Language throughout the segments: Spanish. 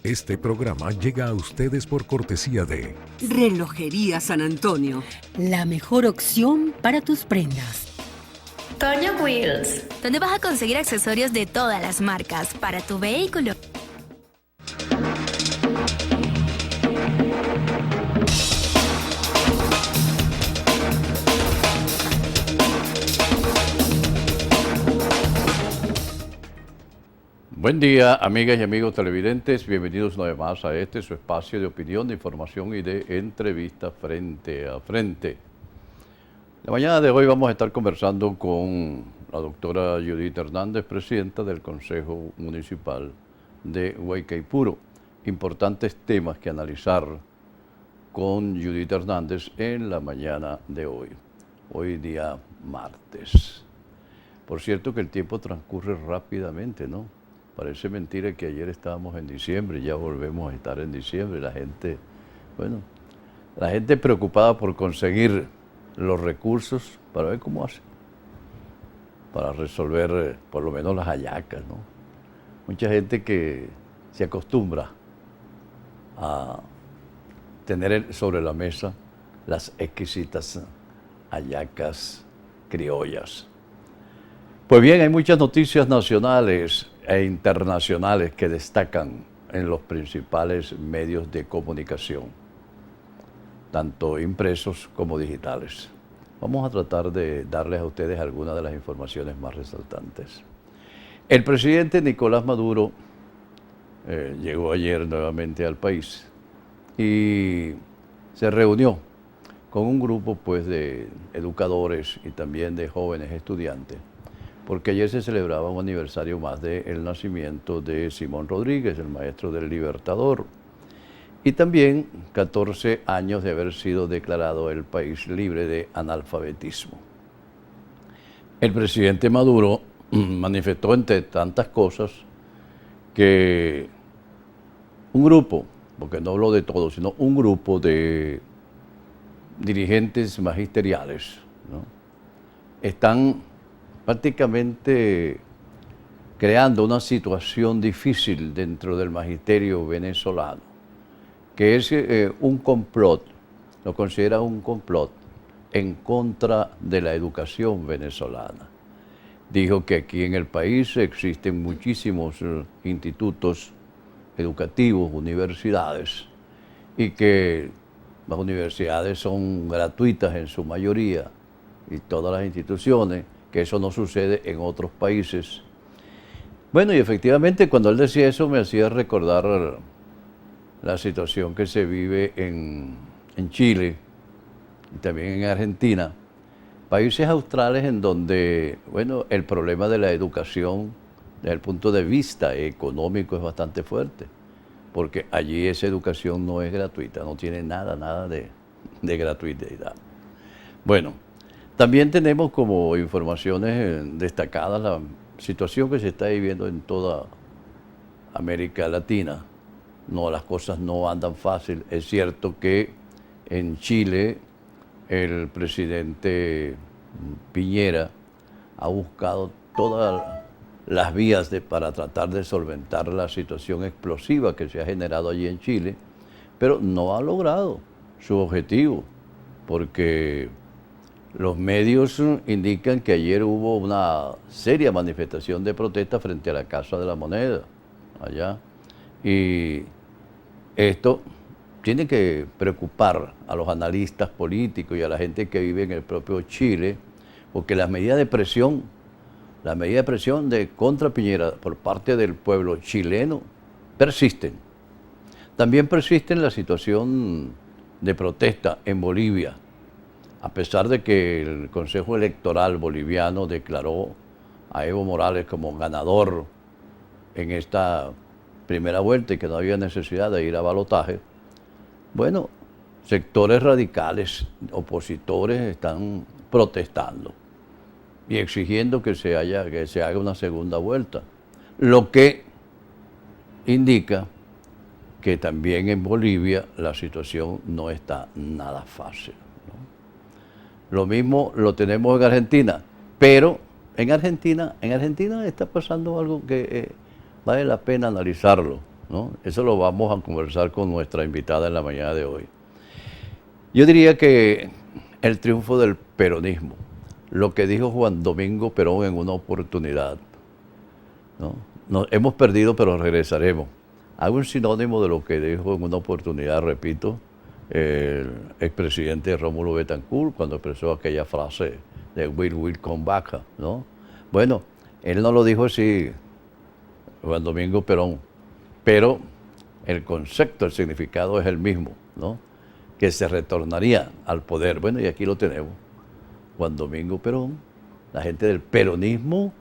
Este programa llega a ustedes por cortesía de Relojería San Antonio. La mejor opción para tus prendas. Toño Wheels, donde vas a conseguir accesorios de todas las marcas para tu vehículo. Buen día, amigas y amigos televidentes. Bienvenidos una vez más a este, su espacio de opinión, de información y de entrevista frente a frente. La mañana de hoy vamos a estar conversando con la doctora Judith Hernández, presidenta del Consejo Municipal de Guaycaipuro. Importantes temas que analizar con Judith Hernández en la mañana de hoy día martes. Por cierto que el tiempo transcurre rápidamente, ¿no? Parece mentira que ayer estábamos en diciembre, ya volvemos a estar en diciembre. La gente preocupada por conseguir los recursos para ver cómo hace, para resolver por lo menos las hallacas, ¿no? Mucha gente que se acostumbra a tener sobre la mesa las exquisitas hallacas criollas. Pues bien, hay muchas noticias nacionales e internacionales que destacan en los principales medios de comunicación, tanto impresos como digitales. Vamos a tratar de darles a ustedes algunas de las informaciones más resaltantes. El presidente Nicolás Maduro llegó ayer nuevamente al país y se reunió con un grupo de educadores y también de jóvenes estudiantes, porque ayer se celebraba un aniversario más del nacimiento de Simón Rodríguez, el maestro del Libertador, y también 14 años de haber sido declarado el país libre de analfabetismo. El presidente Maduro manifestó, entre tantas cosas, que un grupo, porque no hablo de todos, sino un grupo de dirigentes magisteriales, ¿no?, están prácticamente creando una situación difícil dentro del magisterio venezolano, que es un complot, lo considera un complot en contra de la educación venezolana. Dijo que aquí en el país existen muchísimos institutos educativos, universidades, y que las universidades son gratuitas en su mayoría, y todas las instituciones, que eso no sucede en otros países. Bueno, y efectivamente cuando él decía eso me hacía recordar la situación que se vive en Chile y también en Argentina, países australes en donde, bueno, el problema de la educación desde el punto de vista económico es bastante fuerte, porque allí esa educación no es gratuita, no tiene nada de gratuidad. Bueno, también tenemos como informaciones destacadas la situación que se está viviendo en toda América Latina. No, las cosas no andan fácil. Es cierto que en Chile el presidente Piñera ha buscado todas las vías para tratar de solventar la situación explosiva que se ha generado allí en Chile, pero no ha logrado su objetivo, porque los medios indican que ayer hubo una seria manifestación de protesta frente a la Casa de la Moneda, allá. Y esto tiene que preocupar a los analistas políticos y a la gente que vive en el propio Chile, porque las medidas de presión, contra Piñera por parte del pueblo chileno persisten. También persiste la situación de protesta en Bolivia, a pesar de que el Consejo Electoral boliviano declaró a Evo Morales como ganador en esta primera vuelta y que no había necesidad de ir a balotaje. Bueno, sectores radicales, opositores, están protestando y exigiendo que se haga una segunda vuelta, lo que indica que también en Bolivia la situación no está nada fácil. Lo mismo lo tenemos en Argentina, pero en Argentina está pasando algo que vale la pena analizarlo. ¿no? Eso lo vamos a conversar con nuestra invitada en la mañana de hoy. Yo diría que el triunfo del peronismo, lo que dijo Juan Domingo Perón en una oportunidad, ¿no? Hemos perdido, pero regresaremos. Hago un sinónimo de lo que dijo en una oportunidad, repito, el expresidente Rómulo Betancourt cuando expresó aquella frase de will come back, ¿no? Bueno, él no lo dijo así, Juan Domingo Perón, pero el concepto, el significado es el mismo, ¿no? Que se retornaría al poder. Bueno, y aquí lo tenemos. Juan Domingo Perón, la gente del peronismo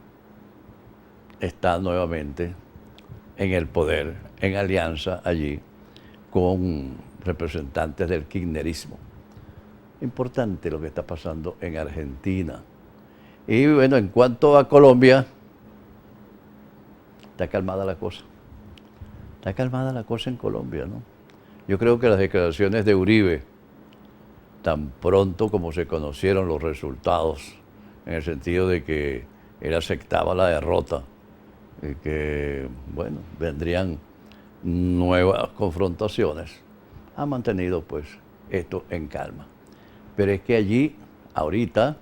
está nuevamente en el poder, en alianza allí con representantes del kirchnerismo. Importante lo que está pasando en Argentina. Y bueno, en cuanto a Colombia, está calmada la cosa. Está calmada la cosa en Colombia, ¿no? Yo creo que las declaraciones de Uribe, tan pronto como se conocieron los resultados, en el sentido de que él aceptaba la derrota, y que, bueno, vendrían nuevas confrontaciones, ha mantenido pues esto en calma. Pero es que allí, ahorita,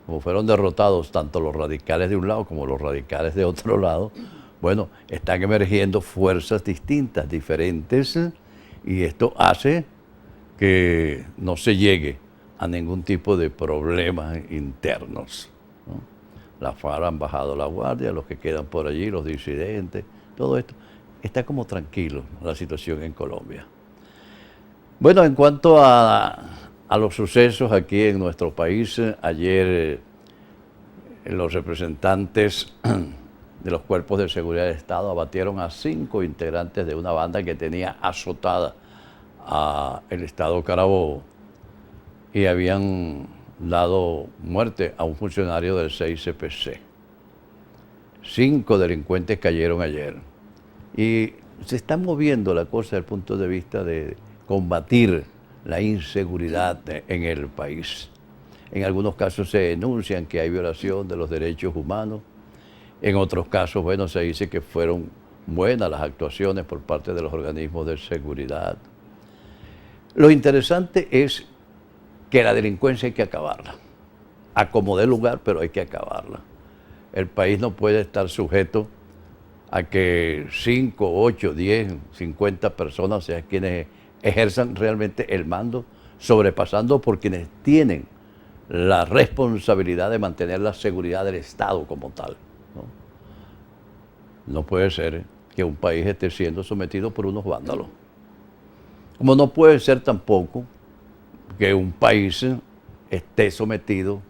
como fueron derrotados tanto los radicales de un lado como los radicales de otro lado, bueno, están emergiendo fuerzas distintas, diferentes, y esto hace que no se llegue a ningún tipo de problemas internos, ¿no? Las FARC han bajado la guardia, los que quedan por allí, los disidentes, todo esto. Está como tranquilo la situación en Colombia. Bueno, en cuanto a los sucesos aquí en nuestro país, ayer los representantes de los cuerpos de seguridad del Estado abatieron a 5 integrantes de una banda que tenía azotada al Estado Carabobo y habían dado muerte a un funcionario del 6CPC. 5 delincuentes cayeron ayer. Y se está moviendo la cosa desde el punto de vista de combatir la inseguridad en el país. En algunos casos se denuncian que hay violación de los derechos humanos. En otros casos, bueno, se dice que fueron buenas las actuaciones por parte de los organismos de seguridad. Lo interesante es que la delincuencia hay que acabarla. A como dé lugar, pero hay que acabarla. El país no puede estar sujeto a que 5, 8, 10, 50 personas sean quienes ejerzan realmente el mando, sobrepasando por quienes tienen la responsabilidad de mantener la seguridad del Estado como tal, ¿no? No puede ser que un país esté siendo sometido por unos vándalos. Como no puede ser tampoco que un país esté sometido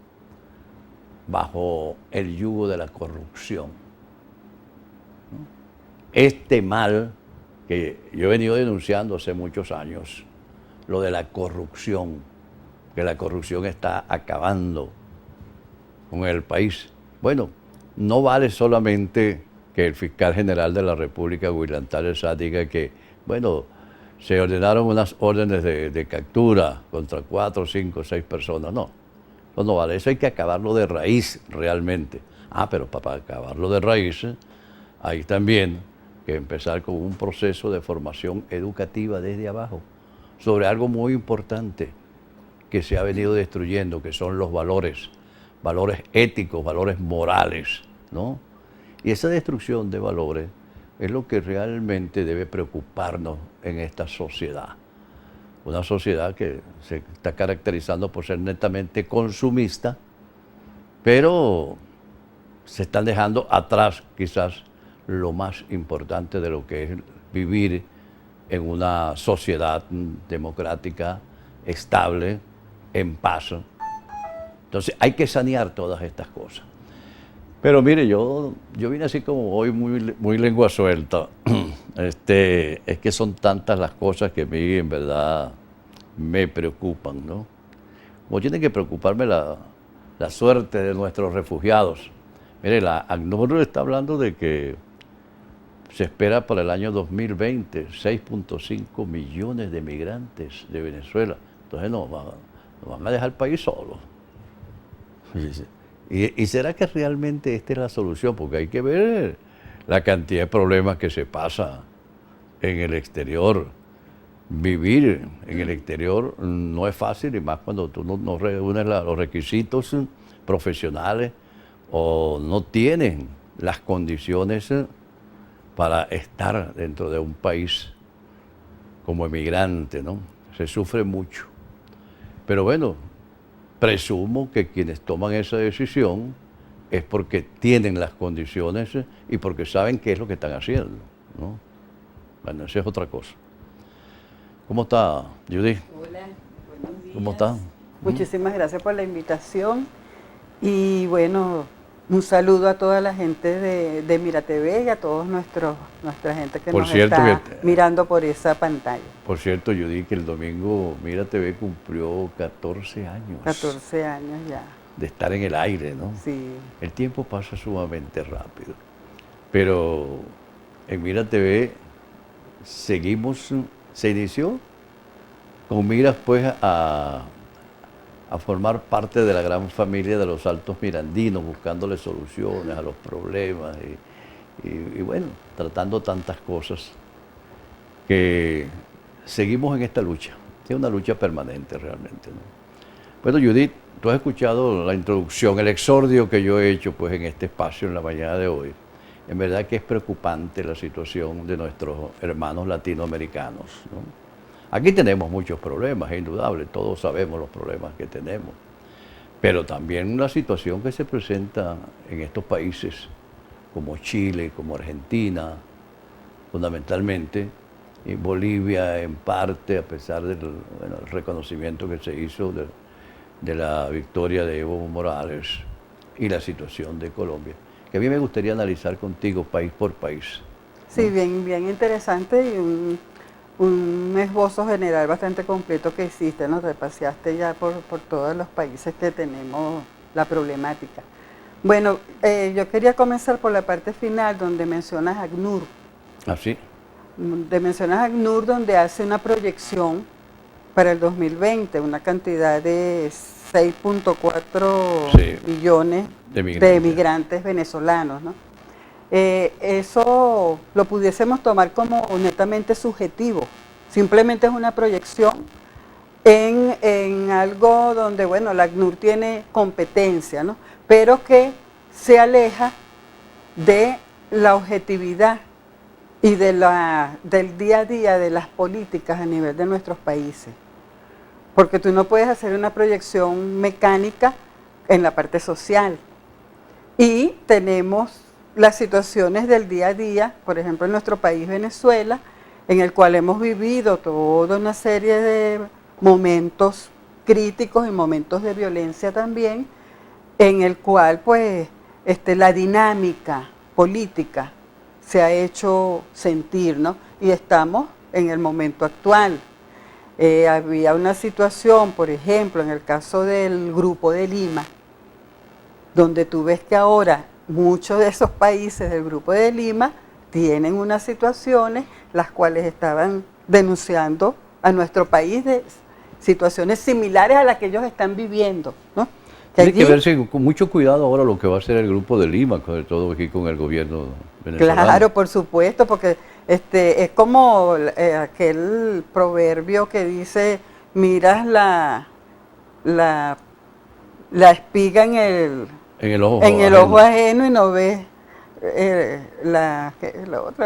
bajo el yugo de la corrupción, ¿no? Este mal que yo he venido denunciando hace muchos años, lo de la corrupción, que la corrupción está acabando con el país. Bueno, no vale solamente que el fiscal general de la República, William Tález, diga que, bueno, se ordenaron unas órdenes de captura contra 4, 5, 6 personas. No, eso no vale. Eso hay que acabarlo de raíz realmente. Pero para acabarlo de raíz, hay también que empezar con un proceso de formación educativa desde abajo sobre algo muy importante que se ha venido destruyendo, que son los valores éticos, valores morales, ¿no? Y esa destrucción de valores es lo que realmente debe preocuparnos en esta sociedad. Una sociedad que se está caracterizando por ser netamente consumista, pero se están dejando atrás quizás lo más importante de lo que es vivir en una sociedad democrática, estable, en paz. Entonces hay que sanear todas estas cosas. Pero mire, yo vine así como hoy muy lengua suelta. Es que son tantas las cosas que a mí en verdad me preocupan, ¿no? Como tiene que preocuparme la suerte de nuestros refugiados. Mire, la ACNUR está hablando de que se espera para el año 2020 6.5 millones de migrantes de Venezuela. Entonces nos van a dejar el país solo. ¿Y será que realmente esta es la solución? Porque hay que ver la cantidad de problemas que se pasa en el exterior. Vivir en el exterior no es fácil, y más cuando tú no reúnes los requisitos profesionales o no tienen las condiciones para estar dentro de un país como emigrante, ¿no? Se sufre mucho. Pero bueno, presumo que quienes toman esa decisión es porque tienen las condiciones y porque saben qué es lo que están haciendo, ¿no? Bueno, esa es otra cosa. ¿Cómo está, Judy? Hola, buenos días. ¿Cómo está? Muchísimas gracias por la invitación y bueno, un saludo a toda la gente de Mira TV y a todos nuestra gente que Por nos cierto está que- mirando por esa pantalla. Por cierto, Judy, que el domingo Mira TV cumplió 14 años 14 años ya, de estar en el aire, ¿no? sí. El tiempo pasa sumamente rápido, pero en Mira TV se inició con miras pues a formar parte de la gran familia de los altos mirandinos, buscándole soluciones a los problemas y bueno, tratando tantas cosas que seguimos en esta lucha. Es una lucha permanente realmente, ¿no? Bueno, Judith, tú has escuchado la introducción, el exordio que yo he hecho pues en este espacio en la mañana de hoy. En verdad que es preocupante la situación de nuestros hermanos latinoamericanos, ¿no? Aquí tenemos muchos problemas, es indudable, todos sabemos los problemas que tenemos, pero también la situación que se presenta en estos países como Chile, como Argentina, fundamentalmente, y Bolivia en parte, a pesar del el reconocimiento que se hizo de la victoria de Evo Morales y la situación de Colombia, que a mí me gustaría analizar contigo país por país. Sí, bien interesante y un esbozo general bastante completo que hiciste, ¿no? Te paseaste ya por todos los países que tenemos la problemática. Bueno, yo quería comenzar por la parte final donde mencionas a ACNUR. ¿Así? Mencionas a ACNUR donde hace una proyección para el 2020, una cantidad de 6.4 Sí, millones de migrantes venezolanos, ¿no? Eso lo pudiésemos tomar como netamente subjetivo, simplemente es una proyección en algo donde, bueno, la ACNUR tiene competencia, ¿no? Pero que se aleja de la objetividad y del día a día de las políticas a nivel de nuestros países. Porque tú no puedes hacer una proyección mecánica en la parte social. Y tenemos las situaciones del día a día, por ejemplo en nuestro país Venezuela, en el cual hemos vivido toda una serie de momentos críticos y momentos de violencia también, en el cual pues la dinámica política se ha hecho sentir, ¿no? Y estamos en el momento actual. Había una situación, por ejemplo, en el caso del Grupo de Lima, donde tú ves que ahora muchos de esos países del Grupo de Lima tienen unas situaciones las cuales estaban denunciando a nuestro país de situaciones similares a las que ellos están viviendo, ¿no? Tiene que verse con mucho cuidado ahora lo que va a hacer el Grupo de Lima, sobre todo aquí con el gobierno venezolano. Claro, por supuesto, porque es como aquel proverbio que dice, miras la espiga en el ojo ajeno y no ves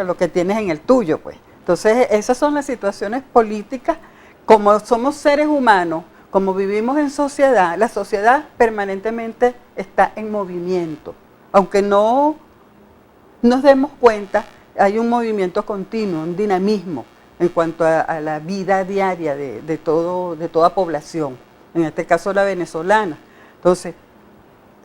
lo que tienes en el tuyo, pues. Entonces, esas son las situaciones políticas, como somos seres humanos, como vivimos en sociedad, la sociedad permanentemente está en movimiento. Aunque no nos demos cuenta, hay un movimiento continuo, un dinamismo en cuanto a la vida diaria de toda población, en este caso la venezolana. Entonces,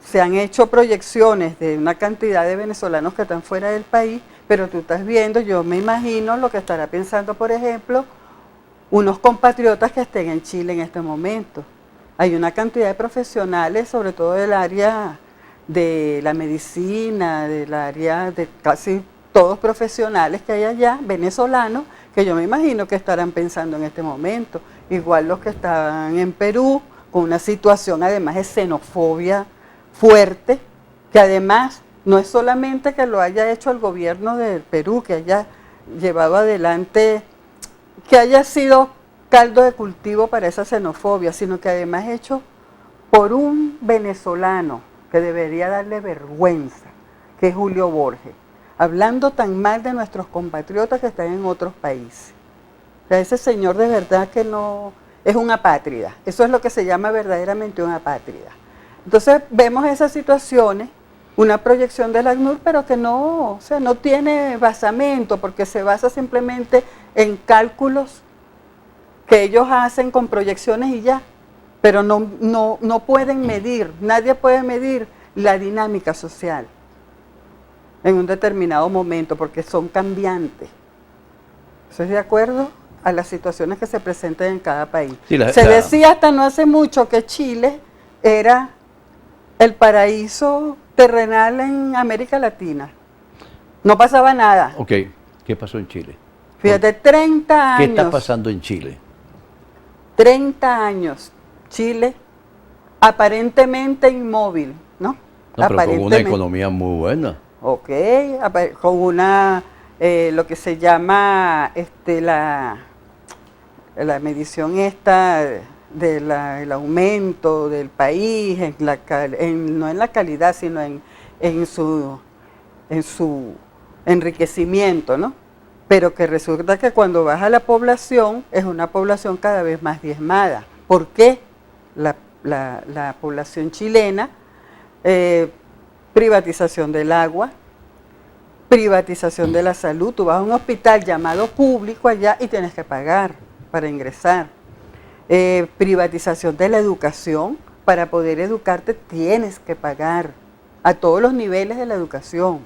se han hecho proyecciones de una cantidad de venezolanos que están fuera del país, pero tú estás viendo, yo me imagino lo que estará pensando, por ejemplo, unos compatriotas que estén en Chile en este momento. Hay una cantidad de profesionales, sobre todo del área de la medicina, del área de casi todos profesionales que hay allá, venezolanos, que yo me imagino que estarán pensando en este momento. Igual los que están en Perú, con una situación además de xenofobia fuerte, que además no es solamente que lo haya hecho el gobierno del Perú, que haya llevado adelante, que haya sido caldo de cultivo para esa xenofobia, sino que además hecho por un venezolano que debería darle vergüenza, que es Julio Borges, hablando tan mal de nuestros compatriotas que están en otros países. O sea, ese señor de verdad que no es un apátrida, eso es lo que se llama verdaderamente un apátrida. Entonces vemos esas situaciones, una proyección del ACNUR, pero que no, o sea, no tiene basamento, porque se basa simplemente en cálculos que ellos hacen con proyecciones y ya, pero no pueden medir, nadie puede medir la dinámica social en un determinado momento, porque son cambiantes. ¿Estás de acuerdo a las situaciones que se presentan en cada país? Sí, se decía hasta no hace mucho que Chile era el paraíso terrenal en América Latina. No pasaba nada. Ok, ¿qué pasó en Chile? Fíjate, 30 años. ¿Qué está pasando en Chile? 30 años. Chile, aparentemente inmóvil, ¿no? No, pero con una economía muy buena. Ok, con una, lo que se llama la medición esta del aumento del país, no en la calidad, sino en su enriquecimiento, ¿no? Pero que resulta que cuando baja la población, es una población cada vez más diezmada. ¿Por qué? La población chilena, privatización del agua, privatización de la salud. Tú vas a un hospital llamado público allá y tienes que pagar para ingresar. Privatización de la educación. Para poder educarte tienes que pagar a todos los niveles de la educación,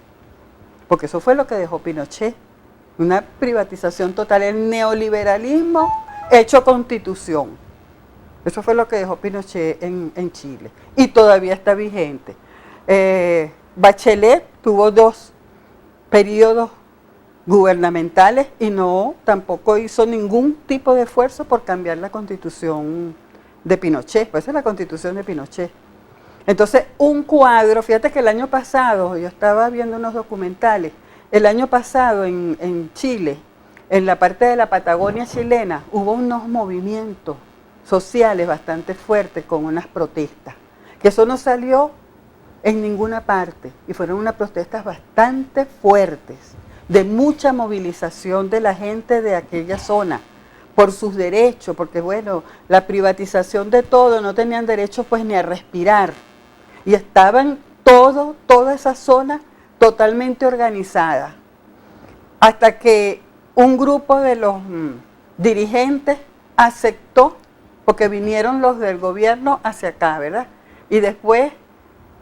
porque eso fue lo que dejó Pinochet, una privatización total, el neoliberalismo hecho constitución. Eso fue lo que dejó Pinochet en Chile y todavía está vigente. Bachelet tuvo 2 periodos gubernamentales y tampoco hizo ningún tipo de esfuerzo por cambiar la constitución de Pinochet, pues esa es la constitución de Pinochet. Entonces, un cuadro, fíjate que el año pasado, yo estaba viendo unos documentales, el año pasado en Chile, en la parte de la Patagonia chilena, hubo unos movimientos sociales bastante fuertes con unas protestas, que eso no salió en ninguna parte, y fueron unas protestas bastante fuertes, de mucha movilización de la gente de aquella zona, por sus derechos, porque bueno, la privatización de todo, no tenían derecho pues ni a respirar, y estaban toda esa zona totalmente organizada, hasta que un grupo de los dirigentes aceptó, porque vinieron los del gobierno hacia acá, ¿verdad? Y después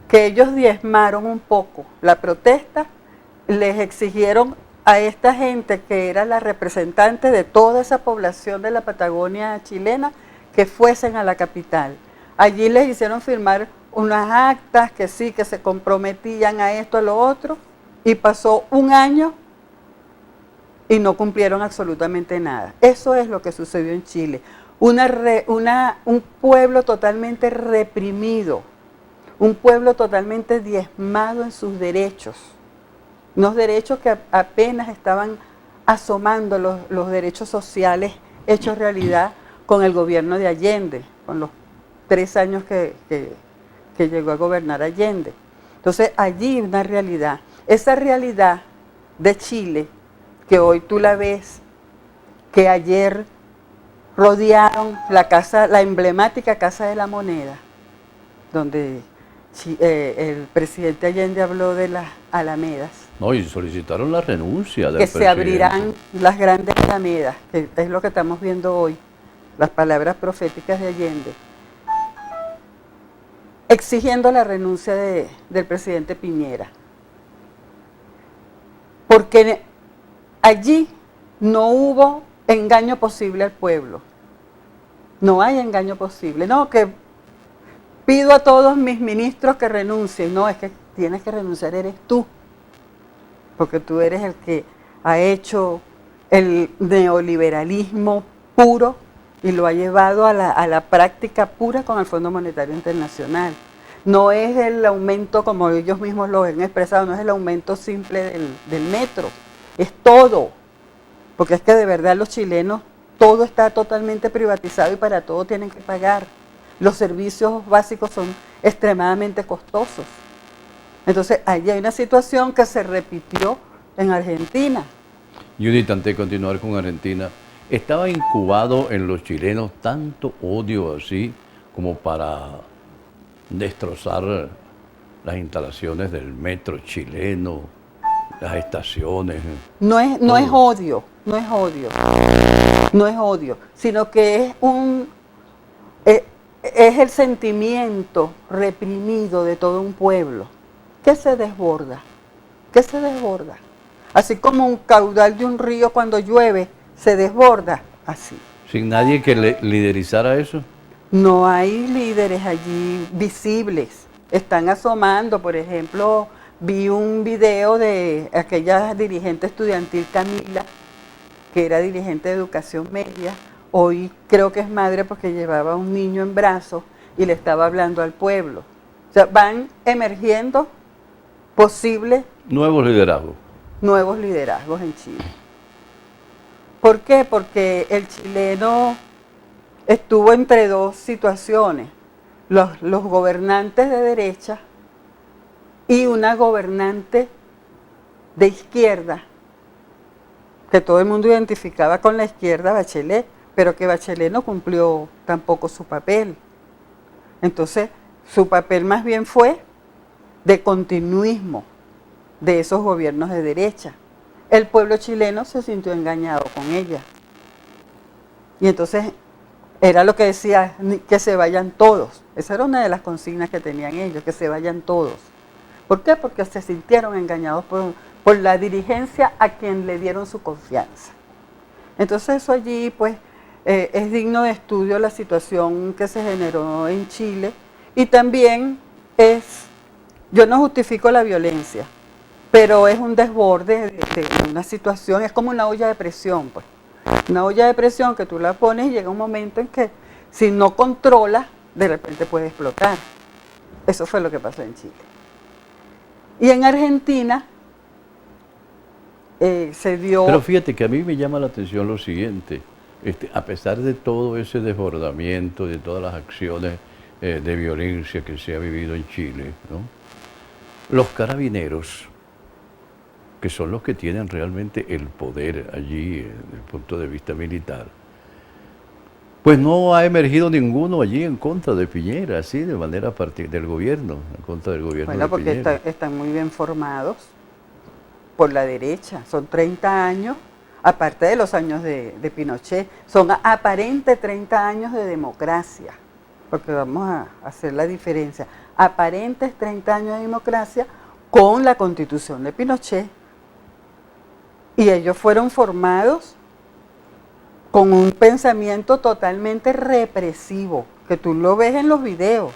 que ellos diezmaron un poco la protesta, les exigieron a esta gente que era la representante de toda esa población de la Patagonia chilena que fuesen a la capital. Allí les hicieron firmar unas actas que sí, que se comprometían a esto, a lo otro, y pasó un año y no cumplieron absolutamente nada. Eso es lo que sucedió en Chile. Un pueblo totalmente reprimido, un pueblo totalmente diezmado en sus derechos, unos derechos que apenas estaban asomando los derechos sociales hechos realidad con el gobierno de Allende, con los 3 años que llegó a gobernar Allende. Entonces allí una realidad, esa realidad de Chile, que hoy tú la ves, que ayer rodearon la emblemática Casa de la Moneda, donde el presidente Allende habló de las alamedas. No, y solicitaron la renuncia del presidente. Que se abrirán las grandes alamedas, que es lo que estamos viendo hoy, las palabras proféticas de Allende, exigiendo la renuncia del presidente Piñera. Porque allí no hubo engaño posible al pueblo. No hay engaño posible. No, que pido a todos mis ministros que renuncien. No, es que tienes que renunciar, eres tú. Porque tú eres el que ha hecho el neoliberalismo puro y lo ha llevado a la práctica pura con el Fondo Monetario Internacional. No es el aumento, como ellos mismos lo han expresado, no es el aumento simple del metro, es todo. porque es que de verdad los chilenos, todo está totalmente privatizado y para todo tienen que pagar. Los servicios básicos son extremadamente costosos. Entonces, ahí hay una situación que se repitió en Argentina. Judith, antes de continuar con Argentina, ¿estaba incubado en los chilenos tanto odio así como para destrozar las instalaciones del metro chileno, las estaciones? No es odio, no es odio, no es odio, sino que es el sentimiento reprimido de todo un pueblo que se desborda, Así como un caudal de un río cuando llueve se desborda, así. ¿Sin nadie que liderizara eso? No hay líderes allí visibles. Están asomando, por ejemplo, vi un video de aquella dirigente estudiantil Camila, que era dirigente de educación media. Hoy creo que es madre porque llevaba un niño en brazos y le estaba hablando al pueblo. O sea, van emergiendo posibles Nuevos liderazgos. nuevos liderazgos en Chile. ¿Por qué? Porque el chileno estuvo entre dos situaciones, los gobernantes de derecha y una gobernante de izquierda, que todo el mundo identificaba con la izquierda, Bachelet, pero que Bachelet no cumplió tampoco su papel. Entonces, su papel más bien fue de continuismo de esos gobiernos de derecha. El pueblo chileno se sintió engañado con ella. Y entonces era lo que decía, que se vayan todos. Esa era una de las consignas que tenían ellos, que se vayan todos. ¿Por qué? Porque se sintieron engañados por la dirigencia a quien le dieron su confianza. Entonces eso allí pues es digno de estudio la situación que se generó en Chile y también yo no justifico la violencia, pero es un desborde de una situación, es como una olla de presión, pues. Una olla de presión que tú la pones y llega un momento en que si no controlas, de repente puede explotar. Eso fue lo que pasó en Chile. Y en Argentina se dio... Pero fíjate que a mí me llama la atención lo siguiente, a pesar de todo ese desbordamiento, de todas las acciones de violencia que se ha vivido en Chile, ¿no? Los carabineros, que son los que tienen realmente el poder allí desde el punto de vista militar, pues no ha emergido ninguno allí en contra de Piñera, así de manera del gobierno, en contra del gobierno Bueno, de porque Piñera. están muy bien formados por la derecha, son 30 años, aparte de los años de Pinochet, son aparentes 30 años de democracia, porque vamos a hacer la diferencia, aparentes 30 años de democracia con la Constitución de Pinochet. Y ellos fueron formados con un pensamiento totalmente represivo, que tú lo ves en los videos.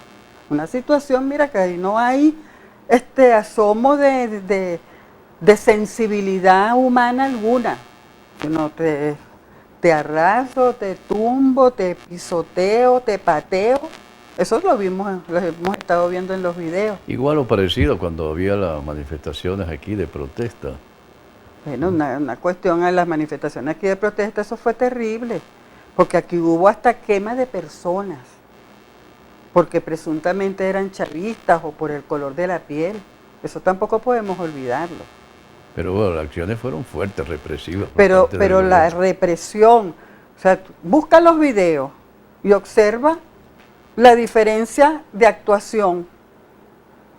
Una situación, mira, que ahí no hay asomo de sensibilidad humana alguna, sino te arraso, te tumbo, te pisoteo, te pateo. Eso lo hemos estado viendo en los videos. Igual o parecido cuando había las manifestaciones aquí de protesta. Bueno, una cuestión a las manifestaciones aquí de protesta, eso fue terrible, porque aquí hubo hasta quema de personas, porque presuntamente eran chavistas o por el color de la piel. Eso tampoco podemos olvidarlo. Pero bueno, las acciones fueron fuertes, represivas. Pero la represión, o sea, busca los videos y observa la diferencia de actuación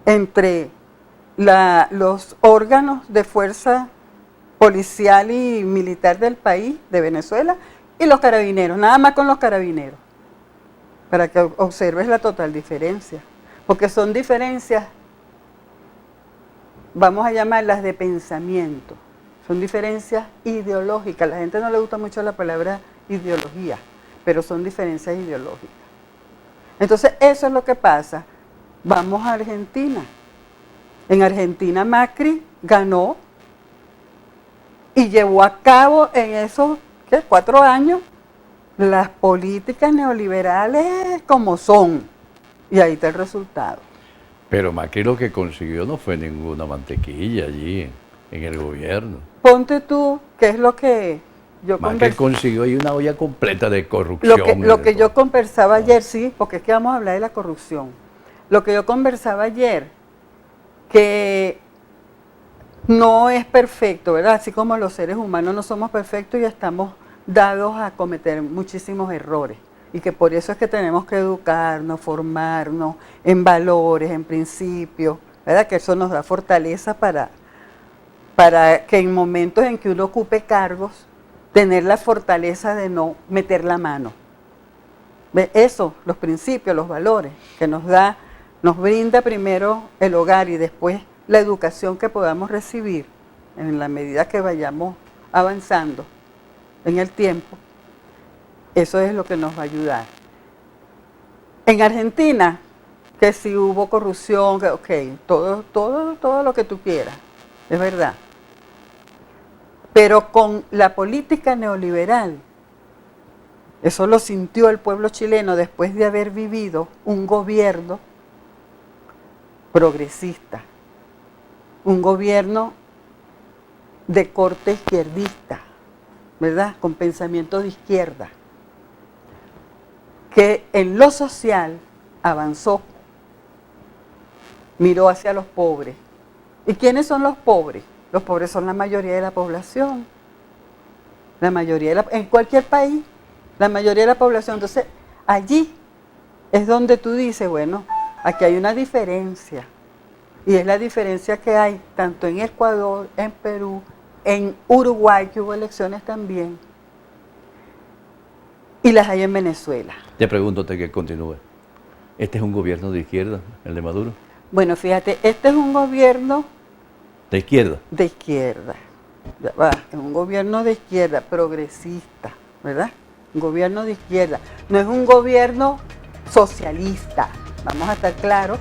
entre los órganos de fuerza policial y militar del país, de Venezuela, y los carabineros, nada más con los carabineros, para que observes la total diferencia, porque son diferencias, vamos a llamarlas de pensamiento, son diferencias ideológicas, a la gente no le gusta mucho la palabra ideología, pero son diferencias ideológicas. Entonces eso es lo que pasa. Vamos a Argentina. En Argentina Macri ganó y llevó a cabo en esos 4 años las políticas neoliberales como son. Y ahí está el resultado. Pero Macri lo que consiguió no fue ninguna mantequilla allí en el gobierno. Ponte tú, ¿qué es lo que Más que consiguió ahí una olla completa de corrupción. Lo que yo conversaba ayer, sí, porque es que vamos a hablar de la corrupción. Lo que yo conversaba ayer, que no es perfecto, ¿verdad? Así como los seres humanos no somos perfectos y estamos dados a cometer muchísimos errores. Y que por eso es que tenemos que educarnos, formarnos en valores, en principios, ¿verdad? Que eso nos da fortaleza para que en momentos en que uno ocupe cargos, tener la fortaleza de no meter la mano. ¿Ve? Eso, los principios, los valores que nos brinda primero el hogar y después la educación que podamos recibir en la medida que vayamos avanzando en el tiempo, eso es lo que nos va a ayudar. En Argentina, que si hubo corrupción, que, ok, todo lo que tú quieras, es verdad. Pero con la política neoliberal, eso lo sintió el pueblo chileno después de haber vivido un gobierno progresista, un gobierno de corte izquierdista, ¿verdad? Con pensamiento de izquierda, que en lo social avanzó, miró hacia los pobres. ¿Y quiénes son los pobres? Los pobres son la mayoría de la población, en cualquier país, la mayoría de la población. Entonces, allí es donde tú dices, bueno, aquí hay una diferencia, y es la diferencia que hay tanto en Ecuador, en Perú, en Uruguay, que hubo elecciones también, y las hay en Venezuela. Te pregunto que continúe. ¿Este es un gobierno de izquierda, el de Maduro? Bueno, fíjate, este es un gobierno ¿De izquierda? de izquierda, es un gobierno de izquierda, progresista, ¿verdad? Un gobierno de izquierda, no es un gobierno socialista, vamos a estar claros.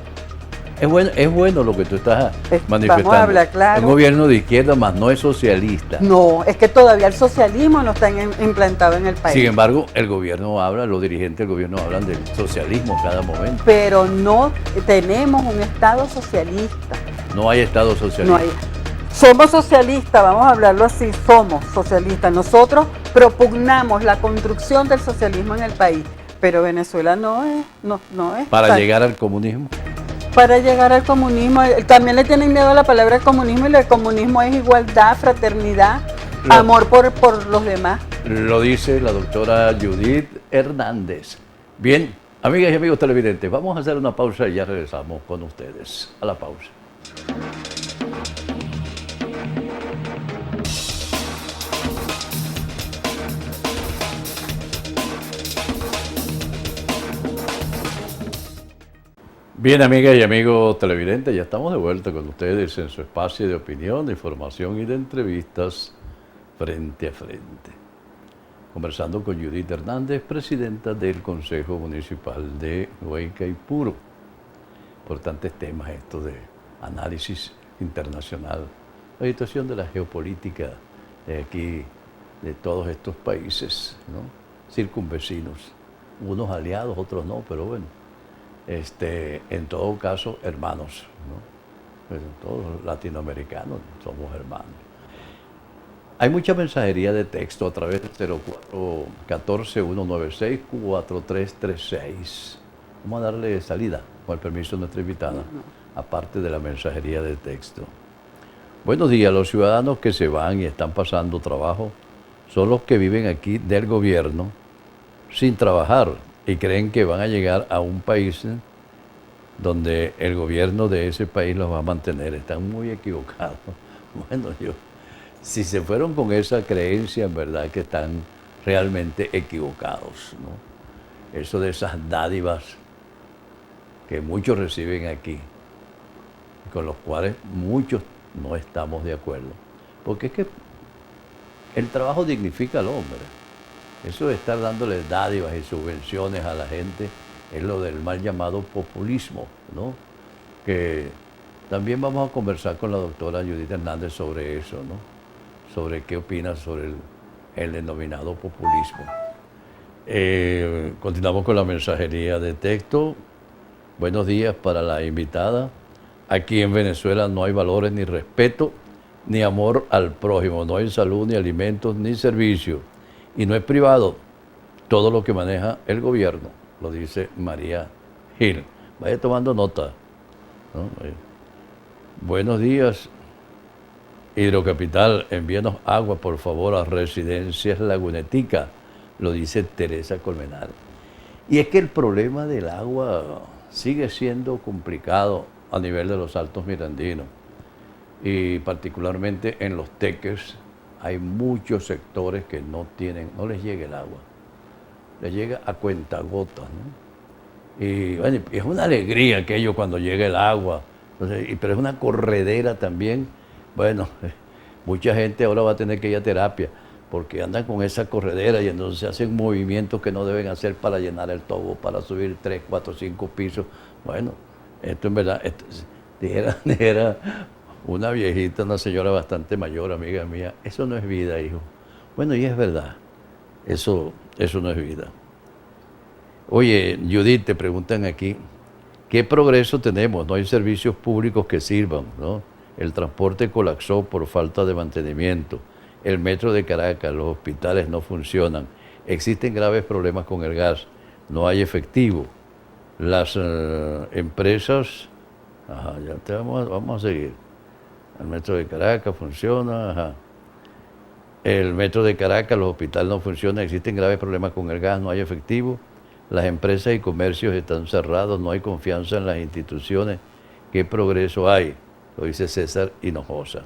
Es bueno lo que tú estás manifestando. Vamos a hablar claro. Un gobierno de izquierda, más no es socialista. No, es que todavía el socialismo no está implantado en el país. Sin embargo, el gobierno habla, los dirigentes del gobierno hablan del socialismo cada momento. Pero no tenemos un Estado socialista. No hay Estado socialista. No hay. Somos socialistas, vamos a hablarlo así, somos socialistas. Nosotros propugnamos la construcción del socialismo en el país, pero Venezuela no es. Para llegar al comunismo. Para llegar al comunismo, también le tienen miedo a la palabra comunismo, y el comunismo es igualdad, fraternidad, amor por los demás. Lo dice la doctora Judith Hernández. Bien, amigas y amigos televidentes, vamos a hacer una pausa y ya regresamos con ustedes. A la pausa. Bien, amigas y amigos televidentes, ya estamos de vuelta con ustedes en su espacio de opinión, de información y de entrevistas frente a frente. Conversando con Judith Hernández, presidenta del Consejo Municipal de Guaycaipuro. Importantes temas estos de análisis internacional, la situación de la geopolítica de aquí, de todos estos países, ¿no? Circunvecinos, unos aliados, otros no, pero bueno. En todo caso, hermanos, ¿no? Pues todos latinoamericanos somos hermanos. Hay mucha mensajería de texto a través del 0414-196-4336. Vamos a darle salida, con el permiso de nuestra invitada, aparte de la mensajería de texto. Buenos días, los ciudadanos que se van y están pasando trabajo son los que viven aquí del gobierno sin trabajar y creen que van a llegar a un país donde el gobierno de ese país los va a mantener. Están muy equivocados. Bueno, si se fueron con esa creencia, en verdad que están realmente equivocados, ¿no? Eso de esas dádivas que muchos reciben aquí, con los cuales muchos no estamos de acuerdo. Porque es que el trabajo dignifica al hombre. Eso de estar dándole dádivas y subvenciones a la gente es lo del mal llamado populismo, ¿no? Que también vamos a conversar con la doctora Judith Hernández sobre eso, ¿no? Sobre qué opina sobre el denominado populismo. Continuamos con la mensajería de texto. Buenos días para la invitada. Aquí en Venezuela no hay valores ni respeto ni amor al prójimo, no hay salud, ni alimentos, ni servicios. Y no es privado todo lo que maneja el gobierno, lo dice María Gil. Vaya tomando nota, ¿no? Buenos días, Hidrocapital, envíanos agua por favor a Residencias Lagunetica, lo dice Teresa Colmenar. Y es que el problema del agua sigue siendo complicado a nivel de los Altos Mirandinos y particularmente en los teques hay muchos sectores que no les llega el agua, les llega a cuentagotas, ¿no? Y bueno, es una alegría aquello cuando llega el agua, entonces, pero es una corredera también. Bueno, mucha gente ahora va a tener que ir a terapia porque andan con esa corredera y entonces hacen movimientos que no deben hacer para llenar el tobo, para subir 3, 4, 5 pisos. Bueno, esto en verdad, dijera una viejita, una señora bastante mayor, amiga mía, eso no es vida, hijo. Bueno, y es verdad, eso no es vida. Oye, Judith, te preguntan aquí, ¿qué progreso tenemos? No hay servicios públicos que sirvan, ¿no? El transporte colapsó por falta de mantenimiento. El metro de Caracas, los hospitales no funcionan. Existen graves problemas con el gas. No hay efectivo. Las empresas... Ajá, vamos a seguir. El metro de Caracas funciona. Ajá. El metro de Caracas, los hospitales no funcionan. Existen graves problemas con el gas. No hay efectivo. Las empresas y comercios están cerrados. No hay confianza en las instituciones. ¿Qué progreso hay? Lo dice César Hinojosa.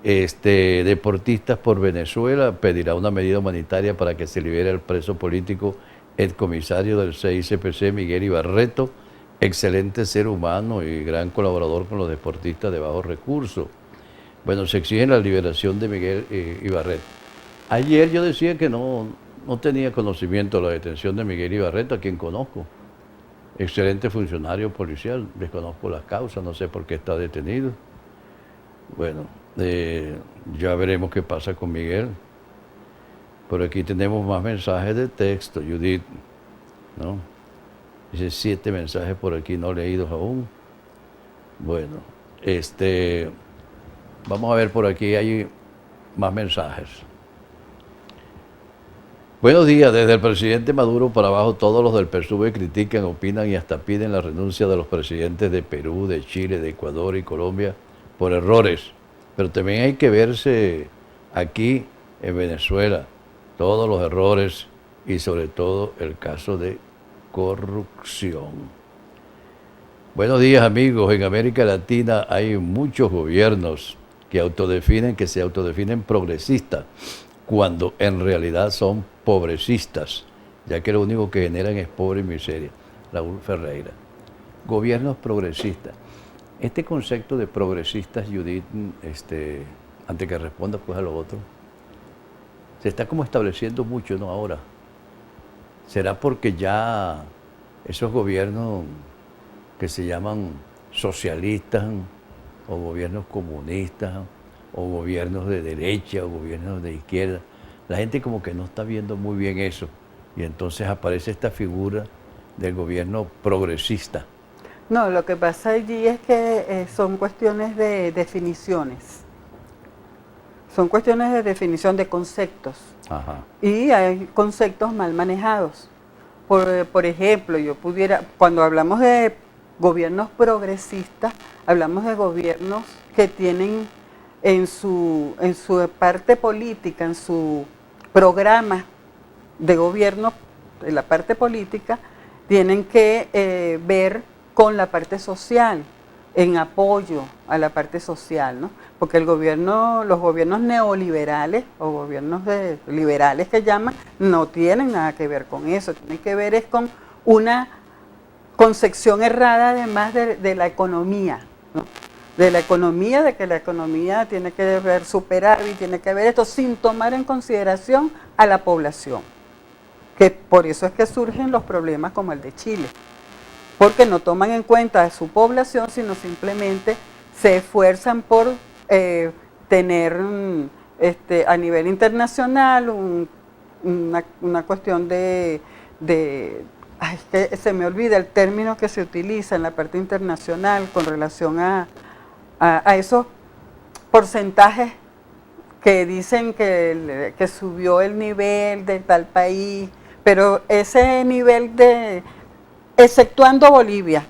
Deportistas por Venezuela pedirá una medida humanitaria para que se libere al preso político excomisario del CICPC, Miguel Ibarreto, excelente ser humano y gran colaborador con los deportistas de bajos recursos. Bueno, se exige la liberación de Miguel Ibarreto. Ayer yo decía que no tenía conocimiento de la detención de Miguel Ibarreto, a quien conozco. Excelente funcionario policial, desconozco las causas, no sé por qué está detenido. Bueno, ya veremos qué pasa con Miguel. Por aquí tenemos más mensajes de texto, Judith, ¿no? Dice 7 mensajes por aquí no leídos aún. Bueno, vamos a ver por aquí, hay más mensajes. Buenos días, desde el presidente Maduro para abajo, todos los del PSUV critican, opinan y hasta piden la renuncia de los presidentes de Perú, de Chile, de Ecuador y Colombia por errores. Pero también hay que verse aquí en Venezuela, todos los errores y sobre todo el caso de corrupción. Buenos días, amigos. En América Latina hay muchos gobiernos que se autodefinen progresistas, cuando en realidad son pobrecistas, ya que lo único que generan es pobre y miseria. Raúl Ferreira. Gobiernos progresistas. Este concepto de progresistas, Judith, antes que responda pues a lo otro, se está como estableciendo mucho, ¿no? Ahora. ¿Será porque ya esos gobiernos que se llaman socialistas o gobiernos comunistas o gobiernos de derecha o gobiernos de izquierda, la gente como que no está viendo muy bien eso y entonces aparece esta figura del gobierno progresista? No, lo que pasa allí es que son cuestiones de definiciones. Son cuestiones de definición de conceptos. Ajá. Y hay conceptos mal manejados. Por ejemplo, cuando hablamos de gobiernos progresistas, hablamos de gobiernos que tienen en su parte política, en su programa de gobierno, en la parte política, tienen que ver con la parte social, en apoyo a la parte social, ¿no? Porque los gobiernos neoliberales o gobiernos liberales que llaman, no tienen nada que ver con eso, tienen que ver es con una concepción errada además de la economía, ¿no? De que la economía tiene que ver superávit, tiene que ver esto sin tomar en consideración a la población, que por eso es que surgen los problemas como el de Chile, porque no toman en cuenta a su población, sino simplemente se esfuerzan por tener a nivel internacional una cuestión es que se me olvida el término que se utiliza en la parte internacional con relación a esos porcentajes que dicen que subió el nivel de tal país, pero ese nivel exceptuando Bolivia.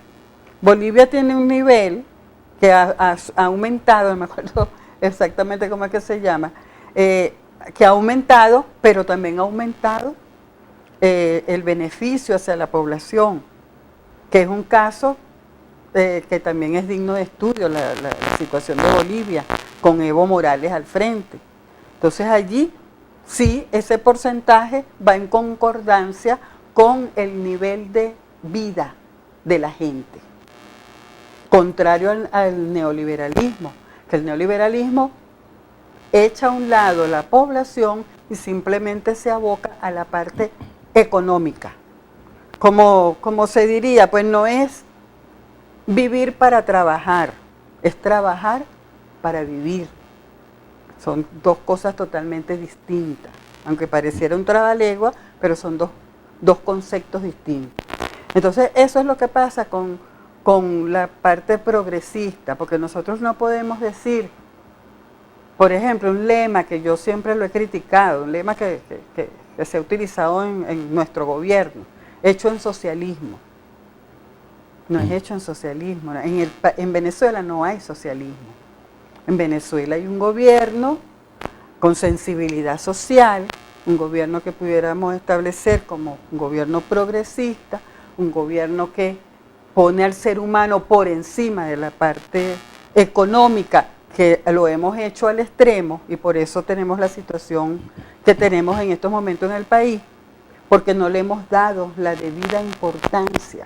Bolivia tiene un nivel que ha aumentado, no me acuerdo exactamente cómo es que se llama, que ha aumentado, pero también ha aumentado el beneficio hacia la población, que es un caso que también es digno de estudio, la situación de Bolivia, con Evo Morales al frente. Entonces allí sí, ese porcentaje va en concordancia con el nivel de vida de la gente, contrario al neoliberalismo, que el neoliberalismo echa a un lado la población y simplemente se aboca a la parte económica. Como se diría, pues no es vivir para trabajar, es trabajar para vivir. Son dos cosas totalmente distintas, aunque pareciera un trabalengua, pero son dos conceptos distintos. Entonces eso es lo que pasa con la parte progresista, porque nosotros no podemos decir, por ejemplo, un lema que yo siempre lo he criticado, un lema que se ha utilizado en nuestro gobierno, hecho en socialismo. No es hecho en socialismo. En Venezuela no hay socialismo. En Venezuela hay un gobierno con sensibilidad social, un gobierno que pudiéramos establecer como un gobierno progresista, un gobierno que pone al ser humano por encima de la parte económica, que lo hemos hecho al extremo y por eso tenemos la situación que tenemos en estos momentos en el país, porque no le hemos dado la debida importancia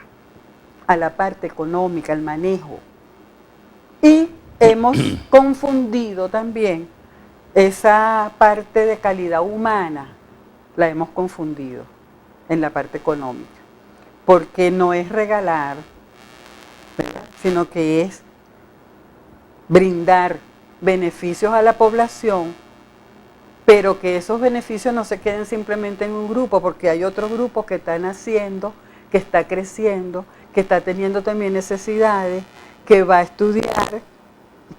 a la parte económica, al manejo. Y hemos confundido también esa parte de calidad humana, la hemos confundido en la parte económica, porque no es regalar, ¿verdad?, sino que es brindar beneficios a la población, pero que esos beneficios no se queden simplemente en un grupo, porque hay otro grupo que está naciendo, que está creciendo, que está teniendo también necesidades, que va a estudiar,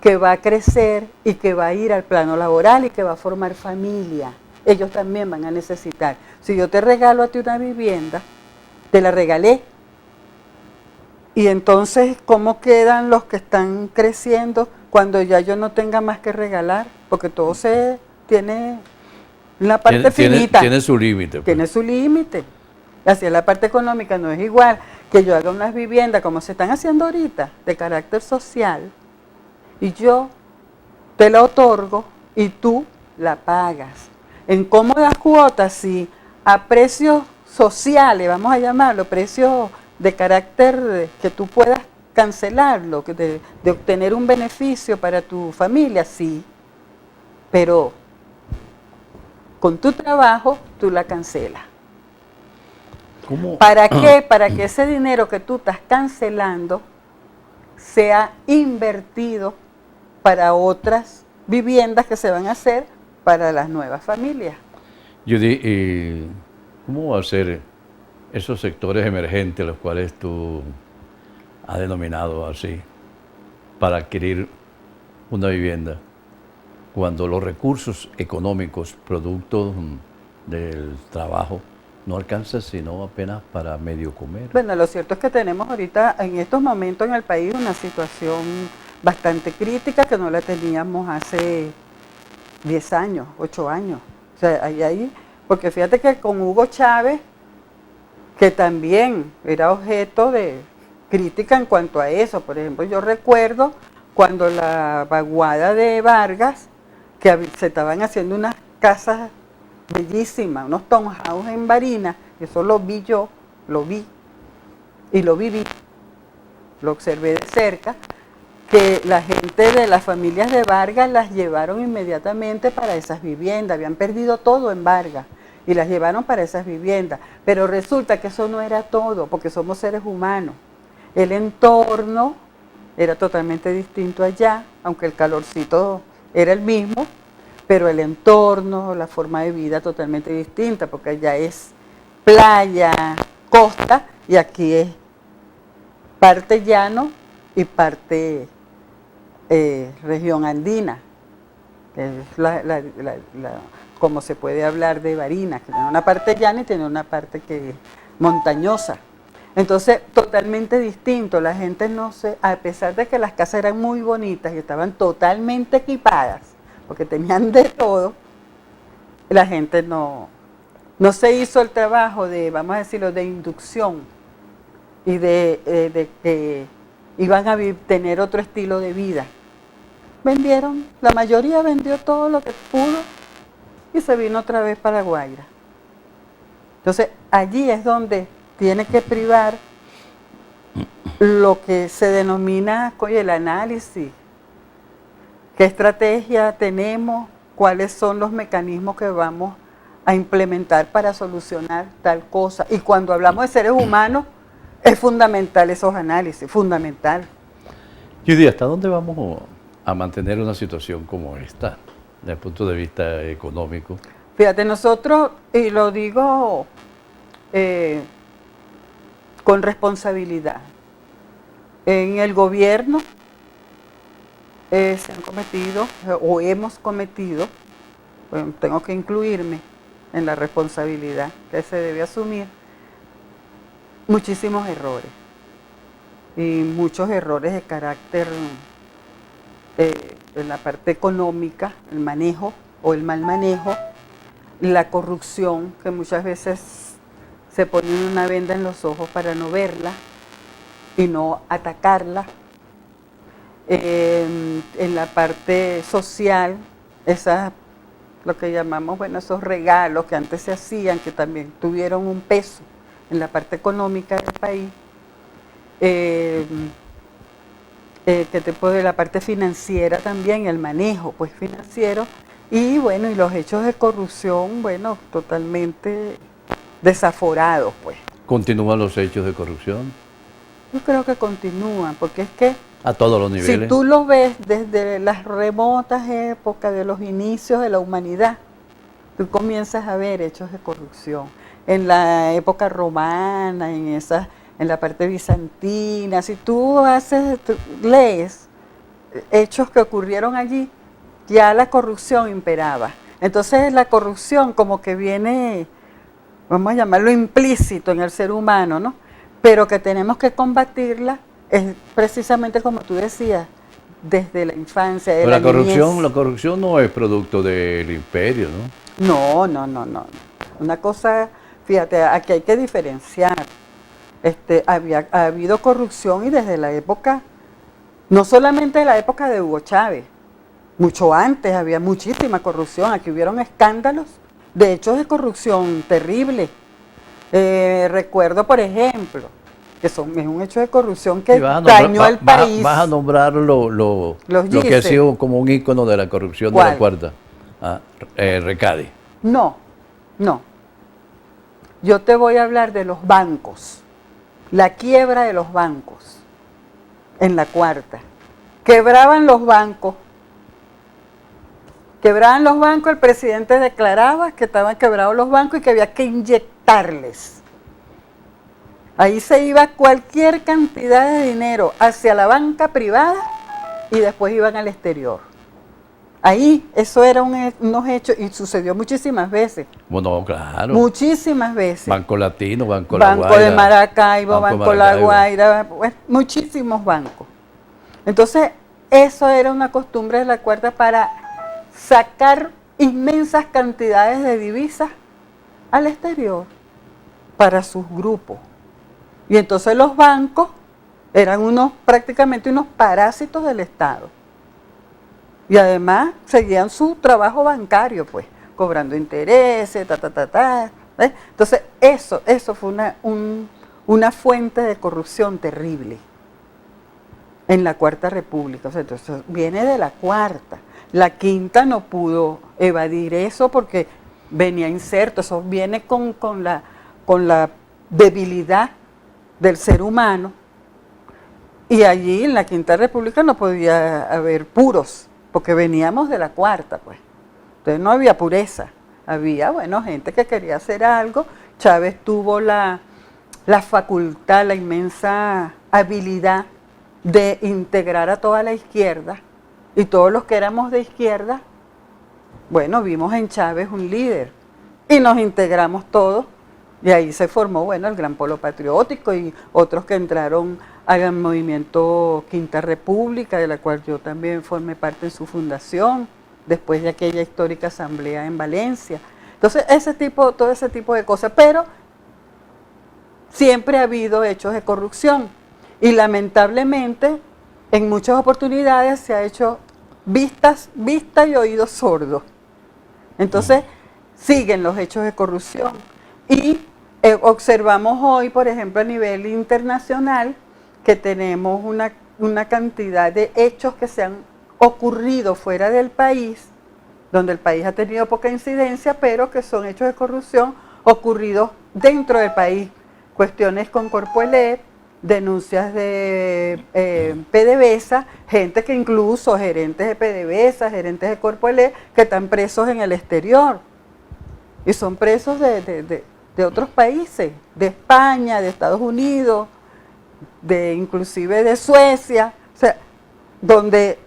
que va a crecer y que va a ir al plano laboral y que va a formar familia. Ellos también van a necesitar. Si yo te regalo a ti una vivienda, te la regalé. Y entonces, ¿cómo quedan los que están creciendo cuando ya yo no tenga más que regalar? Porque todo tiene una parte finita. Tiene su límite. Pues. Tiene su límite. Así es, la parte económica no es igual que yo haga unas viviendas como se están haciendo ahorita, de carácter social, y yo te la otorgo y tú la pagas. En cómodas cuotas, sí, a precios sociales, vamos a llamarlo, precios de carácter que tú puedas cancelarlo, de obtener un beneficio para tu familia, sí, pero con tu trabajo tú la cancelas. ¿Cómo? ¿Para qué? Para que ese dinero que tú estás cancelando sea invertido para otras viviendas que se van a hacer para las nuevas familias. Judy, ¿cómo va a ser esos sectores emergentes, los cuales tú has denominado así, para adquirir una vivienda, cuando los recursos económicos, producto del trabajo, no alcanzan sino apenas para medio comer? Bueno, lo cierto es que tenemos ahorita, en estos momentos en el país, una situación bastante crítica que no la teníamos hace 10 años, 8 años. O sea, ahí, porque fíjate que con Hugo Chávez, que también era objeto de crítica en cuanto a eso. Por ejemplo, yo recuerdo cuando la vaguada de Vargas, que se estaban haciendo unas casas bellísimas, unos townhouse en Barinas, eso lo vi yo, lo vi y lo viví, lo observé de cerca, que la gente de las familias de Vargas las llevaron inmediatamente para esas viviendas, habían perdido todo en Vargas y las llevaron para esas viviendas, pero resulta que eso no era todo, porque somos seres humanos. El entorno era totalmente distinto allá, aunque el calorcito era el mismo, pero el entorno, la forma de vida totalmente distinta, porque allá es playa, costa, y aquí es parte llano y parte región andina. Es como se puede hablar de Barinas, que tiene una parte llana y tiene una parte que es montañosa. Entonces, totalmente distinto. La gente no se, a pesar de que las casas eran muy bonitas y estaban totalmente equipadas, porque tenían de todo, la gente no se hizo el trabajo de, vamos a decirlo, de inducción y de que iban a tener otro estilo de vida. Vendieron, la mayoría vendió todo lo que pudo y se vino otra vez para Guaira. Entonces, allí es donde tiene que privar lo que se denomina, oye, el análisis. ¿Qué estrategia tenemos? ¿Cuáles son los mecanismos que vamos a implementar para solucionar tal cosa? Y cuando hablamos de seres humanos, es fundamental esos análisis, fundamental. Judy, ¿hasta dónde vamos a mantener una situación como esta, desde el punto de vista económico? Fíjate, nosotros, y lo digo con responsabilidad, en el gobierno se han cometido, o hemos cometido, bueno, tengo que incluirme en la responsabilidad que se debe asumir, muchísimos errores, y muchos errores de carácter en la parte económica, el manejo o el mal manejo, la corrupción, que muchas veces se pone una venda en los ojos para no verla y no atacarla. En la parte social, lo que llamamos, bueno, esos regalos que antes se hacían, que también tuvieron un peso en la parte económica del país, que te puede, la parte financiera también, el manejo pues financiero, y bueno, y los hechos de corrupción, bueno, totalmente desaforados pues. ¿Continúan los hechos de corrupción? Yo creo que continúan, porque es que a todos los niveles. Si tú lo ves desde las remotas épocas de los inicios de la humanidad, tú comienzas a ver hechos de corrupción. En la época romana, en la parte bizantina, si tú lees hechos que ocurrieron allí, ya la corrupción imperaba. Entonces la corrupción como que viene, vamos a llamarlo implícito en el ser humano, ¿no? Pero que tenemos que combatirla es precisamente como tú decías, desde la infancia, de la niñez. La corrupción no es producto del imperio, ¿no? No. Una cosa, fíjate, aquí hay que diferenciar. Ha habido corrupción y desde la época, no solamente de la época de Hugo Chávez, mucho antes había muchísima corrupción. Aquí hubieron escándalos de hechos de corrupción terribles. Recuerdo, por ejemplo, que es un hecho de corrupción que dañó al país. Vas a nombrar lo que ha sido como un ícono de la corrupción. ¿Cuál? De la Cuarta. Recadi. No. Yo te voy a hablar de los bancos. La quiebra de los bancos en la Cuarta. Quebraban los bancos, el presidente declaraba que estaban quebrados los bancos y que había que inyectarles. Ahí se iba cualquier cantidad de dinero hacia la banca privada y después iban al exterior. Ahí, eso era unos hechos y sucedió muchísimas veces. Bueno, claro. Muchísimas veces. Banco Latino, Banco La Guaira. Banco de Maracaibo, Banco La Guaira, bueno, muchísimos bancos. Entonces, eso era una costumbre de la Cuarta para sacar inmensas cantidades de divisas al exterior para sus grupos. Y entonces los bancos eran prácticamente unos parásitos del Estado. Y además seguían su trabajo bancario, pues, cobrando intereses, ¿ves? Entonces eso fue una fuente de corrupción terrible en la Cuarta República. O sea, entonces viene de la Cuarta. La Quinta no pudo evadir eso porque venía inserto. Eso viene con la debilidad del ser humano, y allí en la Quinta República no podía haber puros, porque veníamos de la Cuarta, pues. Entonces no había pureza, había, bueno, gente que quería hacer algo. Chávez tuvo la facultad, la inmensa habilidad de integrar a toda la izquierda, y todos los que éramos de izquierda bueno, vimos en Chávez un líder y nos integramos todos y ahí se formó, bueno, el Gran Polo Patriótico y otros que entraron al movimiento Quinta República, de la cual yo también formé parte en su fundación, después de aquella histórica asamblea en Valencia. Entonces, todo ese tipo de cosas, pero siempre ha habido hechos de corrupción y lamentablemente en muchas oportunidades se ha hecho vista y oídos sordos. Entonces, siguen los hechos de corrupción y observamos hoy, por ejemplo, a nivel internacional, que tenemos una cantidad de hechos que se han ocurrido fuera del país, donde el país ha tenido poca incidencia, pero que son hechos de corrupción ocurridos dentro del país. Cuestiones con Corpoelec, denuncias de PDVSA, gente que incluso, gerentes de PDVSA, gerentes de Corpoelec, que están presos en el exterior. Y son presos de otros países, de España, de Estados Unidos, inclusive de Suecia, o sea, donde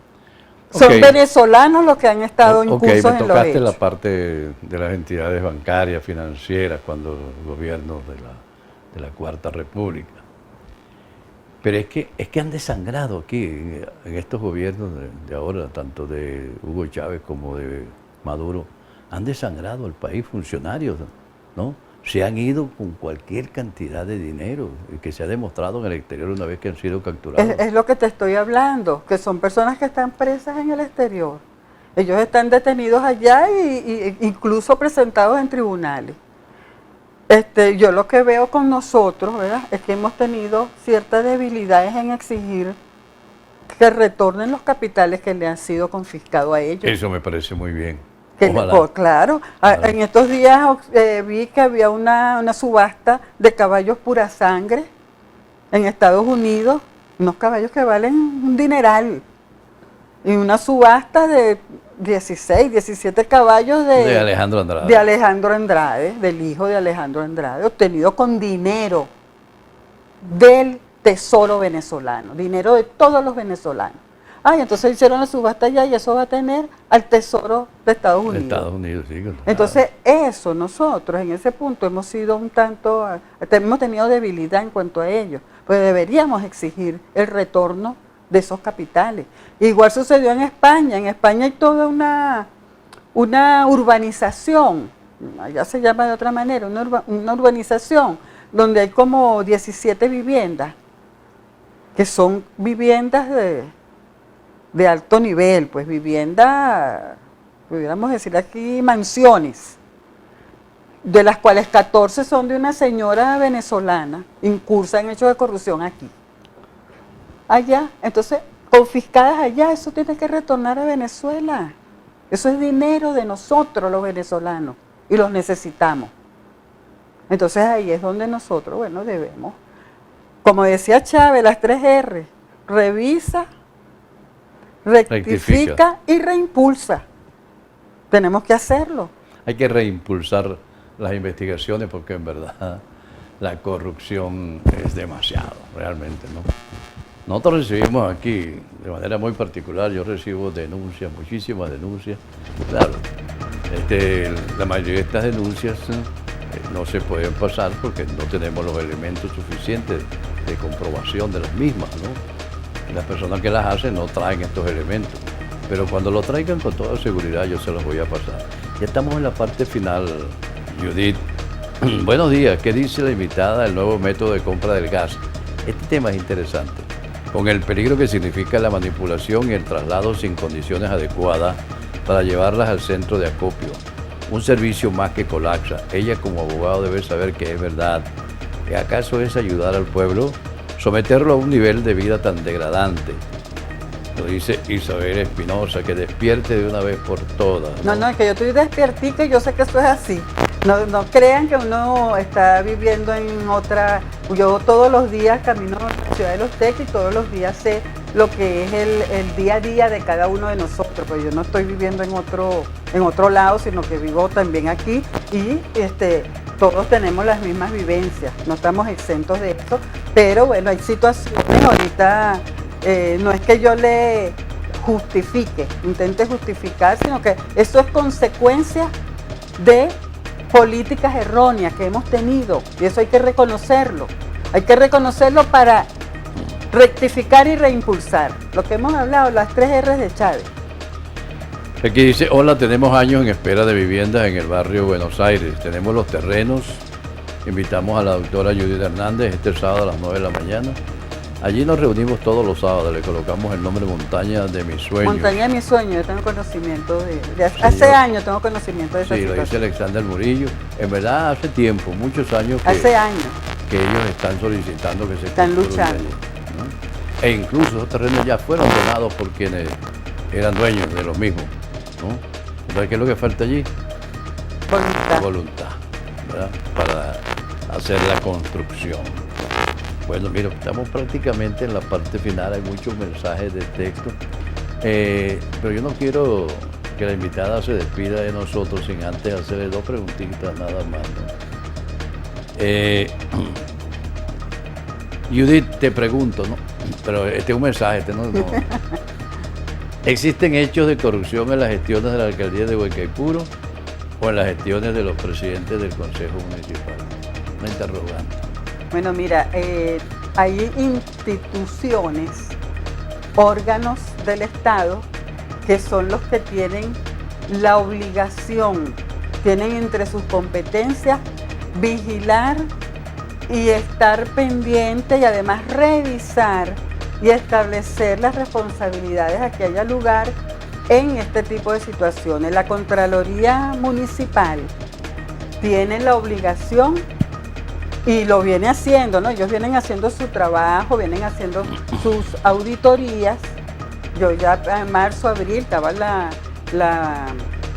son venezolanos los que han estado incursos en los hechos. Me tocaste la parte de las entidades bancarias, financieras, cuando el gobierno de la Cuarta República. Pero es que han desangrado aquí, en estos gobiernos de ahora, tanto de Hugo Chávez como de Maduro, han desangrado al país funcionarios, ¿no? Se han ido con cualquier cantidad de dinero que se ha demostrado en el exterior una vez que han sido capturados. Es lo que te estoy hablando, que son personas que están presas en el exterior. Ellos están detenidos allá e incluso presentados en tribunales. Yo lo que veo con nosotros, ¿verdad?, es que hemos tenido ciertas debilidades en exigir que retornen los capitales que le han sido confiscados a ellos. Eso me parece muy bien. Claro, en estos días vi que había una subasta de caballos pura sangre en Estados Unidos, unos caballos que valen un dineral, y una subasta de 16, 17 caballos de Alejandro Andrade. De Alejandro Andrade, del hijo de Alejandro Andrade, obtenido con dinero del tesoro venezolano, dinero de todos los venezolanos. Entonces hicieron la subasta allá y eso va a tener al tesoro de Estados Unidos. De Estados Unidos, sí. Claro. Entonces eso, nosotros en ese punto hemos sido hemos tenido debilidad en cuanto a ello, pues deberíamos exigir el retorno de esos capitales. Igual sucedió en España hay toda una urbanización, allá se llama de otra manera, una urbanización, donde hay como 17 viviendas, que son viviendas de alto nivel, pues viviendas, pudiéramos decir aquí, mansiones, de las cuales 14 son de una señora venezolana, incursa en hechos de corrupción aquí. Allá, entonces, confiscadas allá, eso tiene que retornar a Venezuela. Eso es dinero de nosotros los venezolanos y los necesitamos. Entonces ahí es donde nosotros, bueno, debemos, como decía Chávez, las 3 R, revisa, rectifica y reimpulsa. Tenemos que hacerlo. Hay que reimpulsar las investigaciones porque en verdad la corrupción es demasiado, realmente, ¿no? Nosotros recibimos aquí, de manera muy particular, yo recibo denuncias, muchísimas denuncias. Claro, la mayoría de estas denuncias no se pueden pasar porque no tenemos los elementos suficientes de comprobación de las mismas, ¿no? Las personas que las hacen no traen estos elementos, pero cuando lo traigan con toda seguridad yo se los voy a pasar. Ya estamos en la parte final, Judith. Buenos días, ¿qué dice la invitada del nuevo método de compra del gas? Este tema es interesante, con el peligro que significa la manipulación y el traslado sin condiciones adecuadas para llevarlas al centro de acopio. Un servicio más que colapsa. Ella como abogado debe saber que es verdad. ¿Que acaso es ayudar al pueblo? Someterlo a un nivel de vida tan degradante. Lo dice Isabel Espinosa, que despierte de una vez por todas. No, es que yo estoy despiertica y yo sé que eso es así. No crean que uno está viviendo en otra. Yo todos los días camino a la ciudad de Los Teques y todos los días sé lo que es el día a día de cada uno de nosotros, pues yo no estoy viviendo en otro lado, sino que vivo también aquí y todos tenemos las mismas vivencias, no estamos exentos de esto, pero bueno, hay situaciones ahorita, no es que yo le intente justificar, sino que eso es consecuencia de políticas erróneas que hemos tenido, y eso hay que reconocerlo. Hay que reconocerlo para rectificar y reimpulsar. Lo que hemos hablado, las 3 R's de Chávez. Aquí dice, hola, tenemos años en espera de viviendas en el barrio Buenos Aires. Tenemos los terrenos. Invitamos a la doctora Judith Hernández este sábado a las 9 de la mañana. Allí nos reunimos todos los sábados, le colocamos el nombre Montaña de mis sueños. Montaña de mis sueños, yo tengo conocimiento hace años tengo conocimiento de esa situación. Sí, lo dice Alexander Murillo. En verdad, hace tiempo, muchos años que ellos están solicitando que se están luchando. ¿No? E incluso esos terrenos ya fueron donados por quienes eran dueños de los mismos, ¿no? Entonces, ¿qué es lo que falta allí? Voluntad, ¿verdad? Para hacer la construcción. Bueno, mira, estamos prácticamente en la parte final, hay muchos mensajes de texto, pero yo no quiero que la invitada se despida de nosotros sin antes hacerle 2 preguntitas nada más, ¿no? Judith, te pregunto, ¿no? Pero este es un mensaje, no. ¿Existen hechos de corrupción en las gestiones de la alcaldía de Huaycaipuro o en las gestiones de los presidentes del Consejo Municipal? Una interrogante. Bueno, mira, hay instituciones, órganos del Estado que son los que tienen la obligación, tienen entre sus competencias vigilar y estar pendiente y además revisar y establecer las responsabilidades a que haya lugar en este tipo de situaciones. La Contraloría Municipal tiene la obligación y lo viene haciendo, ¿no? Ellos vienen haciendo su trabajo, vienen haciendo sus auditorías. Yo ya en marzo, abril estaba la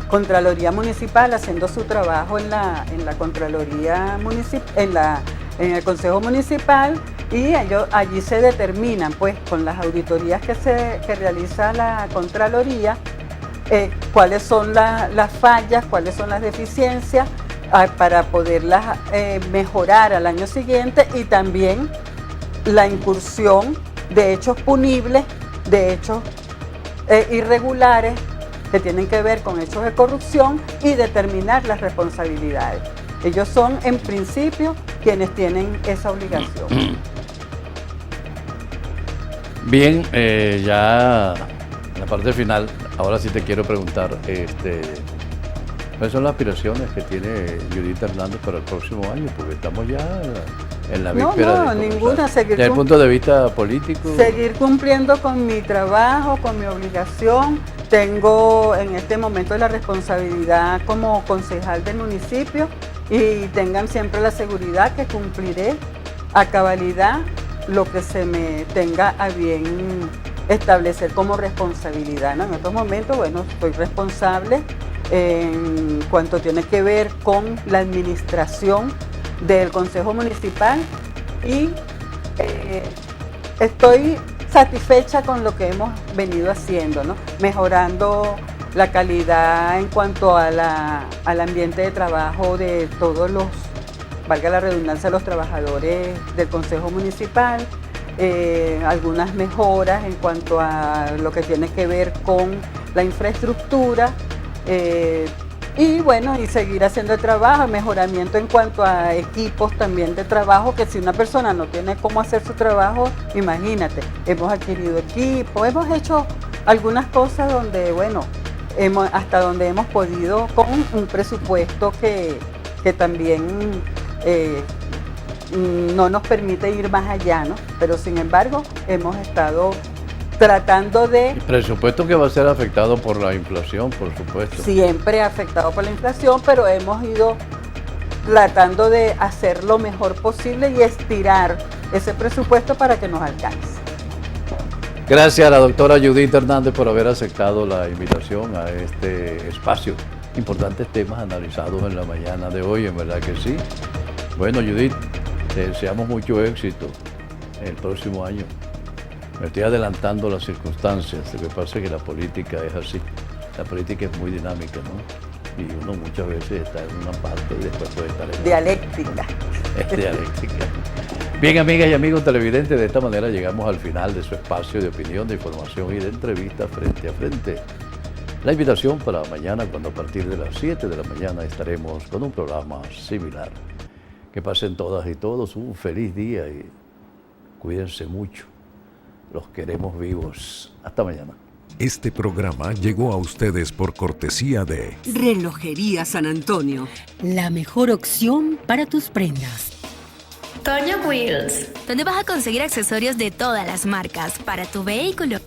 Contraloría Municipal haciendo su trabajo en la Contraloría Municipal, en el Consejo Municipal, y allí se determinan, pues, con las auditorías que realiza la Contraloría, cuáles son las fallas, cuáles son las deficiencias, para poderlas mejorar al año siguiente, y también la incursión de hechos punibles, de hechos irregulares que tienen que ver con hechos de corrupción, y determinar las responsabilidades. Ellos son, en principio, quienes tienen esa obligación. Bien, ya en la parte final, ahora sí te quiero preguntar, ¿cuáles son las aspiraciones que tiene Judith Hernández para el próximo año? Porque estamos ya en la víspera. No, ninguna. Desde el punto de vista político. Seguir cumpliendo con mi trabajo, con mi obligación. Tengo en este momento la responsabilidad como concejal del municipio, y tengan siempre la seguridad que cumpliré a cabalidad lo que se me tenga a bien establecer como responsabilidad, ¿no? En estos momentos, bueno, soy responsable en cuanto tiene que ver con la administración del Consejo Municipal, y estoy satisfecha con lo que hemos venido haciendo, ¿no? Mejorando la calidad en cuanto al ambiente de trabajo de todos los, valga la redundancia, los trabajadores del Consejo Municipal, algunas mejoras en cuanto a lo que tiene que ver con la infraestructura, y bueno, y seguir haciendo el trabajo, mejoramiento en cuanto a equipos también de trabajo, que si una persona no tiene cómo hacer su trabajo, imagínate, hemos adquirido equipos, hemos hecho algunas cosas donde, bueno, hasta donde hemos podido, con un presupuesto que también no nos permite ir más allá, ¿no? Pero sin embargo, hemos estado tratando de... El presupuesto que va a ser afectado por la inflación, por supuesto. Siempre afectado por la inflación, pero hemos ido tratando de hacer lo mejor posible y estirar ese presupuesto para que nos alcance. Gracias a la doctora Judith Hernández por haber aceptado la invitación a este espacio. Importantes temas analizados en la mañana de hoy, en verdad que sí. Bueno, Judith, te deseamos mucho éxito el próximo año. Me estoy adelantando las circunstancias, lo que pasa es que la política es así. La política es muy dinámica, ¿no? Y uno muchas veces está en una parte y después puede estar en otra. Dialéctica. Es dialéctica. Bien, amigas y amigos televidentes, de esta manera llegamos al final de su espacio de opinión, de información y de entrevista frente a frente. La invitación para mañana, cuando a partir de las 7 de la mañana estaremos con un programa similar. Que pasen todas y todos un feliz día y cuídense mucho. Los queremos vivos. Hasta mañana. Este programa llegó a ustedes por cortesía de Relojería San Antonio. La mejor opción para tus prendas. Toño Wheels. donde vas a conseguir accesorios de todas las marcas para tu vehículo.